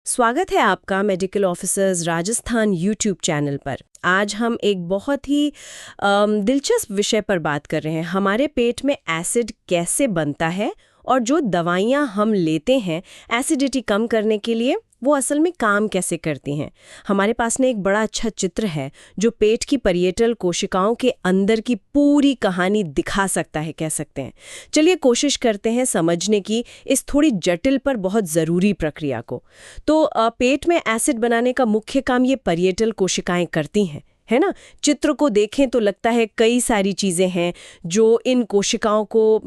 स्वागत है आपका medical officers Rajasthan YouTube channel पर। आज हम एक बहुत ही दिलचस्प विषय पर बात कर रहे हैं। हमारे पेट में एसिड कैसे बनता है और जो दवाइयाँ हम लेते हैं एसिडिटी कम करने के लिए, वो असल में काम कैसे करती हैं। हमारे पास में एक बड़ा अच्छा चित्र है जो पेट की परिएटल कोशिकाओं के अंदर की पूरी कहानी दिखा सकता है, कह सकते हैं। चलिए कोशिश करते हैं समझने की इस थोड़ी जटिल पर बहुत ज़रूरी प्रक्रिया को। तो पेट में एसिड बनाने का मुख्य काम ये परिएटल कोशिकाएं करती हैं, है ना। चित्र को देखें तो लगता है कई सारी चीज़ें हैं जो इन कोशिकाओं को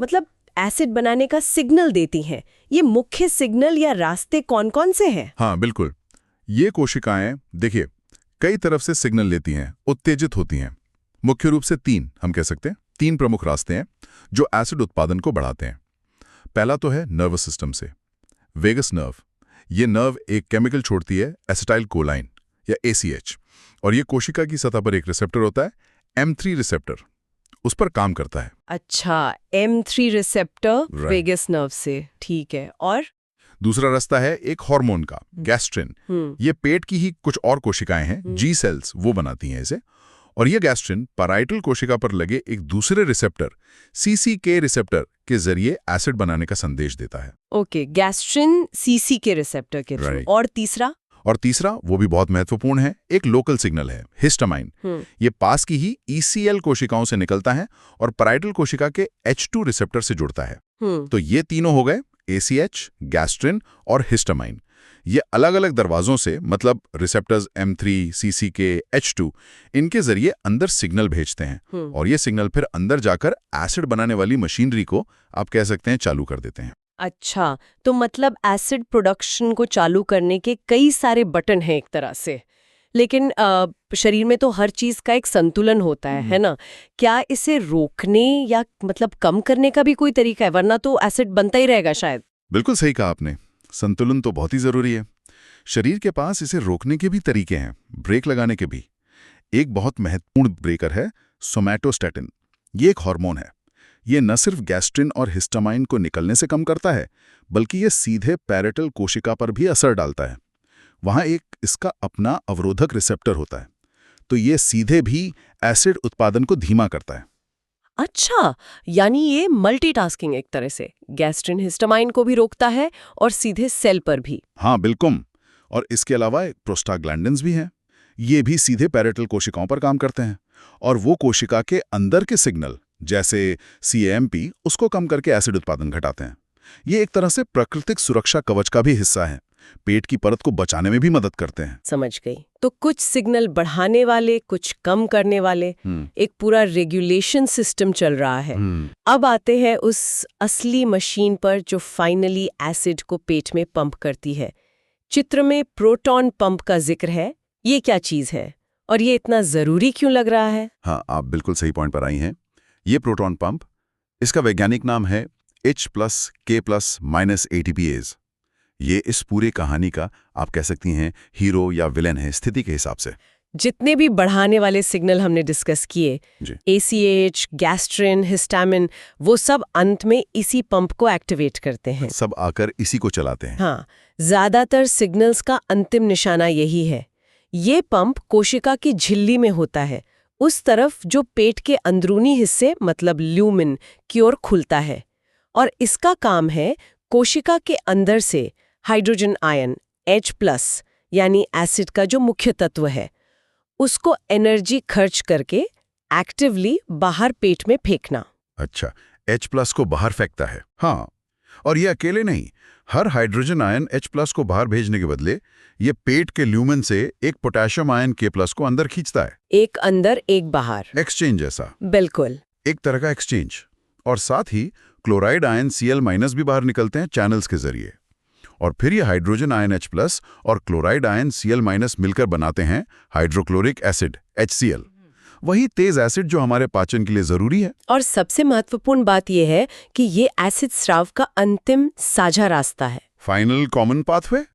एसिड बनाने का सिग्नल देती हैं। ये मुख्य सिग्नल या रास्ते कौन-कौन से हैं? हाँ बिल्कुल, ये कोशिकाएं देखिए कई तरफ से सिग्नल लेती हैं, उत्तेजित होती हैं। मुख्य रूप से हम कह सकते हैं तीन प्रमुख रास्ते हैं जो एसिड उत्पादन को बढ़ाते हैं। पहला तो है नर्वस सिस्टम से, वेगस नर्व। ये नर्व एक केमिकल छोड़ती है, एसिटाइल कोलाइन या ACH, और ये कोशिका की सतह पर एक रिसेप्टर होता है M3 रिसेप्टर, उस पर काम करता है। अच्छा, M3 रिसेप्टर वेगस नर्व से, ठीक है। और दूसरा रास्ता है एक हार्मोन का, गैस्ट्रिन। ये पेट की ही कुछ और कोशिकाएं हैं, G सेल्स, वो बनाती हैं इसे। और ये गैस्ट्रिन पाराइटल कोशिका पर लगे एक दूसरे रिसेप्टर CCK रिसेप्टर के जरिए एसिड बनाने का संदेश देता है। ओके, गैस्ट्रिन CCK रिसेप्टर के थ्रू। और तीसरा वो भी बहुत महत्वपूर्ण है, एक लोकल सिग्नल है, हिस्टामाइन। ये पास की ही ECL कोशिकाओं से निकलता है और पैराइटल कोशिका के H2 रिसेप्टर से जुड़ता है। तो ये तीनों हो गए, ACH, गैस्ट्रिन और हिस्टामाइन। ये अलग अलग दरवाजों से, मतलब रिसेप्टर्स M3, CCK, H2, इनके जरिए अंदर सिग्नल भेजते हैं और ये सिग्नल फिर अंदर जाकर एसिड बनाने वाली मशीनरी को, आप कह सकते हैं, चालू कर देते हैं। अच्छा, तो मतलब एसिड प्रोडक्शन को चालू करने के कई सारे बटन हैं एक तरह से। लेकिन शरीर में तो हर चीज़ का एक संतुलन होता है ना। क्या इसे रोकने या कम करने का भी कोई तरीका है? वरना तो एसिड बनता ही रहेगा शायद। बिल्कुल सही कहा आपने, संतुलन तो बहुत ही जरूरी है। शरीर के पास इसे रोकने के भी तरीके हैं, ब्रेक लगाने के भी। एक बहुत महत्वपूर्ण ब्रेकर है सोमैटोस्टैटिन। ये एक हार्मोन है। ये न सिर्फ गैस्ट्रिन और हिस्टामाइन को निकलने से कम करता है, बल्कि ये सीधे पैरेटल कोशिका पर भी असर डालता है। वहां एक इसका अपना अवरोधक रिसेप्टर होता है, तो ये सीधे भी एसिड उत्पादन को धीमा करता है। अच्छा, यानी ये मल्टीटास्किंग एक तरह से, गैस्ट्रिन हिस्टामाइन को भी रोकता है और सीधे सेल पर भी। हाँ बिल्कुल। और इसके अलावा प्रोस्टाग्लैंडिन्स भी हैं। ये भी सीधे पैरेटल कोशिकाओं पर काम करते हैं और वो कोशिका के अंदर के सिग्नल जैसे CAMP उसको कम करके एसिड उत्पादन घटाते हैं। ये एक तरह से प्राकृतिक सुरक्षा कवच का भी हिस्सा है, पेट की परत को बचाने में भी मदद करते हैं। समझ गई। तो कुछ सिग्नल बढ़ाने वाले, कुछ कम करने वाले, एक पूरा रेगुलेशन सिस्टम चल रहा है। अब आते हैं उस असली मशीन पर जो फाइनली एसिड को पेट में पंप करती है। चित्र में प्रोटॉन पंप का जिक्र है। ये क्या चीज है और ये इतना जरूरी क्यों लग रहा है? हाँ, आप बिल्कुल सही पॉइंट पर आई हैं। ये प्रोटॉन पंप, इसका वैज्ञानिक नाम है H+K+- ATPase। ये इस पूरी कहानी का, आप कह सकती हैं, हीरो या विलेन है स्थिति के हिसाब से। जितने भी बढ़ाने वाले सिग्नल हमने डिस्कस किए, ACH, गैस्ट्रिन, हिस्टामिन, वो सब अंत में इसी पंप को एक्टिवेट करते हैं। सब आकर इसी को चलाते हैं। हाँ, ज्यादातर सिग्नल्स का अंतिम निशाना यही है। ये पंप कोशिका की झिल्ली में होता है, उस तरफ जो पेट के अंदरूनी हिस्से मतलब ल्यूमिन की ओर खुलता है। और इसका काम है कोशिका के अंदर से हाइड्रोजन आयन H+ यानी एसिड का जो मुख्य तत्व है, उसको एनर्जी खर्च करके एक्टिवली बाहर पेट में फेंकना। अच्छा, H+ को बाहर फेंकता है। हाँ, और ये अकेले नहीं, हर हाइड्रोजन आयन H+ को बाहर भेजने के बदले ये पेट के ल्यूमेन से एक पोटेशियम आयन K+ को अंदर खींचता है। एक अंदर एक बाहर, एक्सचेंज जैसा। बिल्कुल, एक तरह का एक्सचेंज। और साथ ही क्लोराइड आयन Cl- भी बाहर निकलते हैं चैनल्स के जरिए। और फिर ये हाइड्रोजन आयन H+ और क्लोराइड आयन Cl- मिलकर बनाते हैं हाइड्रोक्लोरिक एसिड HCl, वही तेज एसिड जो हमारे पाचन के लिए जरूरी है। और सबसे महत्वपूर्ण बात यह है कि ये एसिड स्राव का अंतिम साझा रास्ता है, फाइनल कॉमन पाथवे।